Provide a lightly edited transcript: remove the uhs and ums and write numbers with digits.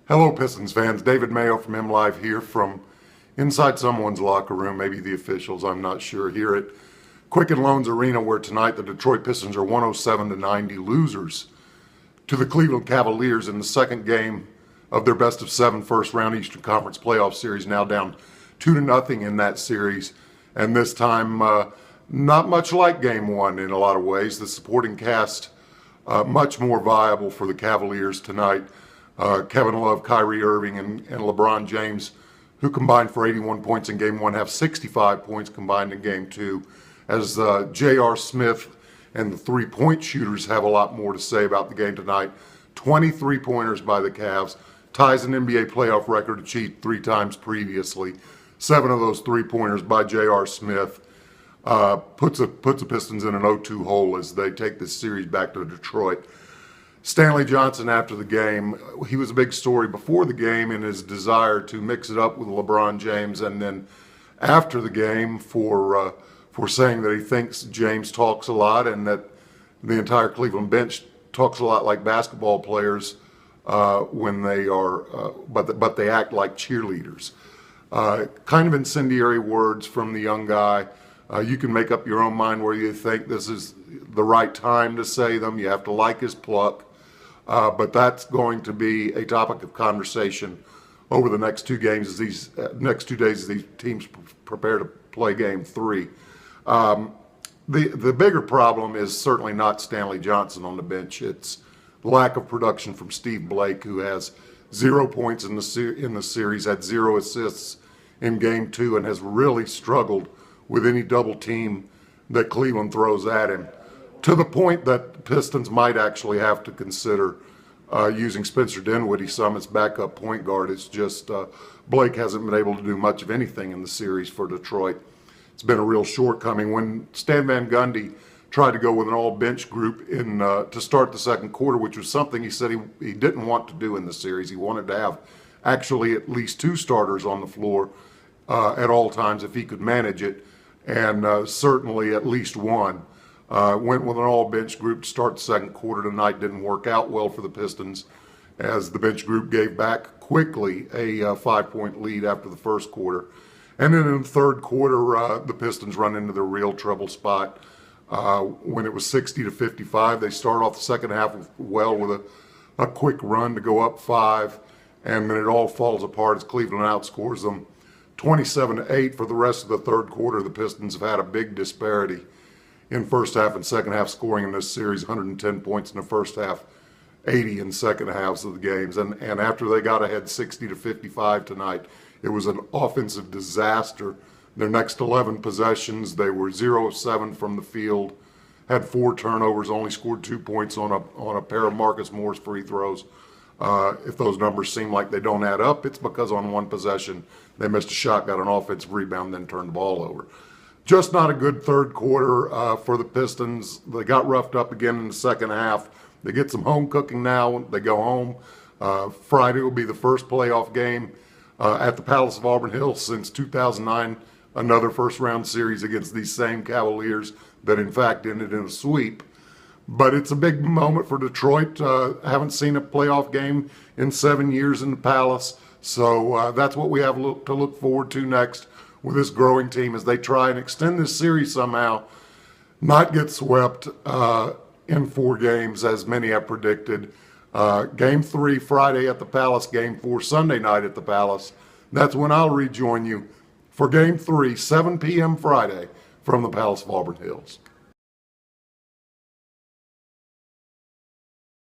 Hello, Pistons fans. David Mayo from MLive here from inside someone's locker room, maybe the officials, I'm not sure, here at Quicken Loans Arena, where tonight the Detroit Pistons are 107-90 losers to the Cleveland Cavaliers in the second game of their best-of-7 first-round Eastern Conference playoff series, now down 2-0 in that series. And this time, not much like Game 1 in a lot of ways. The supporting cast much more viable for the Cavaliers tonight. Kevin Love, Kyrie Irving, and LeBron James, who combined for 81 points in Game 1, have 65 points combined in Game 2, as J.R. Smith and the three-point shooters have a lot more to say about the game tonight. 23 pointers by the Cavs, ties an NBA playoff record achieved 3 times previously. 7 of those three-pointers by J.R. Smith puts the Pistons in an 0-2 hole as they take this series back to Detroit. Stanley Johnson, after the game, he was a big story before the game in his desire to mix it up with LeBron James, and then after the game for saying that he thinks James talks a lot and that the entire Cleveland bench talks a lot like basketball players when they are, but they act like cheerleaders. Kind of incendiary words from the young guy. You can make up your own mind where you think this is the right time to say them. You have to like his pluck. But that's going to be a topic of conversation over the next 2 games, as these next 2 days as these teams prepare to play Game 3. The bigger problem is certainly not Stanley Johnson on the bench. It's the lack of production from Steve Blake, who has 0 points in the series, had 0 assists in Game 2, and has really struggled with any double team that Cleveland throws at him, to the point that the Pistons might actually have to consider using Spencer Dinwiddie some as backup point guard. It's just Blake hasn't been able to do much of anything in the series for Detroit. It's been a real shortcoming. When Stan Van Gundy tried to go with an all-bench group to start the second quarter, which was something he said he didn't want to do in the series. He wanted to have actually at least 2 starters on the floor at all times if he could manage it, and certainly at least 1. Went with an all-bench group to start the second quarter tonight. Didn't work out well for the Pistons, as the bench group gave back quickly a 5-point lead after the first quarter. And then in the third quarter, the Pistons run into their real trouble spot. When it was 60-55, they start off the second half with a quick run to go up 5, and then it all falls apart as Cleveland outscores them 27-8 for the rest of the third quarter. The Pistons have had a big disparity in first half and second half scoring in this series. 110 points in the first half, 80 in second halves of the games. And after they got ahead 60-55 tonight, it was an offensive disaster. Their next 11 possessions, they were 0 of 7 from the field, had 4 turnovers, only scored 2 points on a pair of Marcus Moore's free throws. If those numbers seem like they don't add up, it's because on one possession they missed a shot, got an offensive rebound, then turned the ball over. Just not a good third quarter for the Pistons. They got roughed up again in the second half. They get some home cooking now. They go home. Friday will be the first playoff game at the Palace of Auburn Hills since 2009, another first-round series against these same Cavaliers that, in fact, ended in a sweep. But it's a big moment for Detroit. Haven't seen a playoff game in 7 years in the Palace. So that's what we have to look forward to next with this growing team as they try and extend this series somehow, not get swept in 4 games as many have predicted. Game 3 Friday at the Palace, Game 4 Sunday night at the Palace. That's when I'll rejoin you for Game 3, 7 p.m. Friday from the Palace of Auburn Hills.